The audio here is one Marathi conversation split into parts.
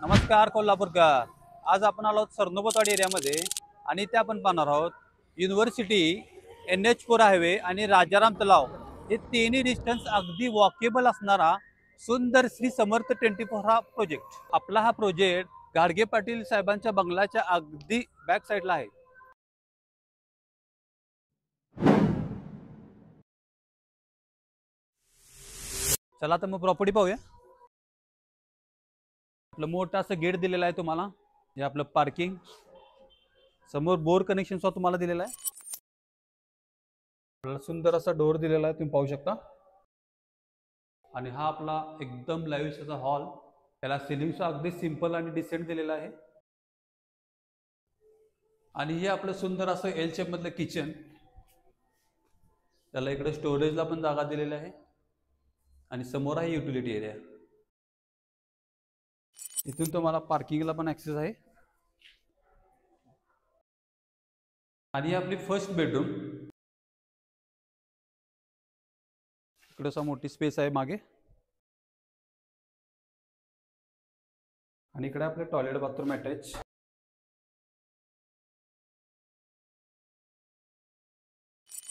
नमस्कार कोल्हापूरकर. आज आपण आलो आहोत सरनोबतवाडी एरियामध्ये आणि इथे आपण पाहणार आहोत युनिव्हर्सिटी, NH4 हायवे आणि राजाराम तलाव हे तिन्ही डिस्टन्स अगदी वॉकेबल असणारा सुंदर श्री समर्थ 24 हा प्रोजेक्ट. आपला हा प्रोजेक्ट गाडगे पाटील साहेबांच्या बंगल्याच्या अगदी बॅक साईडला आहे. चला तर मग प्रॉपर्टी पाहूया. आपलं मोठं असं गेट दिलेलं आहे तुम्हाला. हे आपलं पार्किंग, समोर बोर कनेक्शन सुद्धा तुम्हाला दिलेला आहे. आपल्याला सुंदर असा डोर दिलेला आहे, तुम्ही पाहू शकता. आणि हा आपला एकदम लाविश असा हॉल. त्याला सिलिंग सुद्धा अगदी सिंपल आणि डिसेंट दिलेला आहे. आणि हे आपलं सुंदर असं एल शेप मधलं किचन. त्याला इकडे स्टोरेजला पण जागा दिलेली आहे आणि समोर आहे युटिलिटी एरिया. इथून तुम्हाला पार्किंगला पण ऍक्सेस आहे. आणि ही आपली फर्स्ट बेडरूम. इकडे असा मोठी स्पेस आहे मागे. आणि इकडे आपले टॉयलेट बाथरूम अटॅच.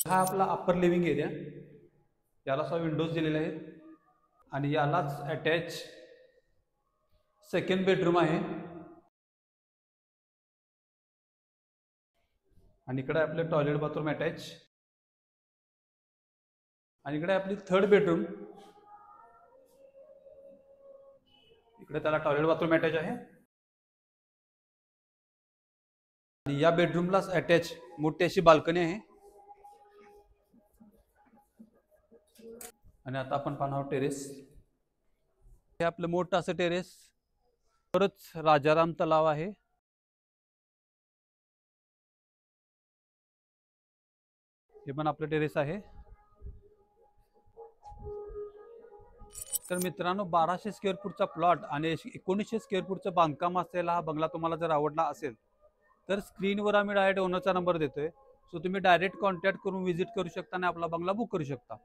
हा आपला अप्पर लिव्हिंग एरिया. याला सुद्धा विंडोज दिलेले आहेत आणि यालाच अटॅच सेकंड बेडरूम आहे. आणि इकडे आपले टॉयलेट बाथरूम अटॅच. आणि इकडे आपली थर्ड बेडरूम. इकडे त्याला टॉयलेट बाथरूम अटॅच आहे. आणि या बेडरूमलाच अटॅच मोठी अशी बाल्कनी आहे. आणि आता आपण पाहणार टेरेस. हे आपलं मोठं असं टेरेस. परत राजाराम तलाव आहे. हे पण आपलं टेरेस आहे. तर मित्रांनो, 1200 स्क्वेअर फूटचा प्लॉट आणि 1900 स्क्वेअर फूटचं बांधकाम असलेला हा बंगला तुम्हाला जर आवडला असेल तर स्क्रीनवर आम्ही डायरेक्ट ओनरचा नंबर देतोय. सो तुम्ही डायरेक्ट कॉन्टॅक्ट करून व्हिजिट करू शकता आणि आपला बंगला बुक करू शकता.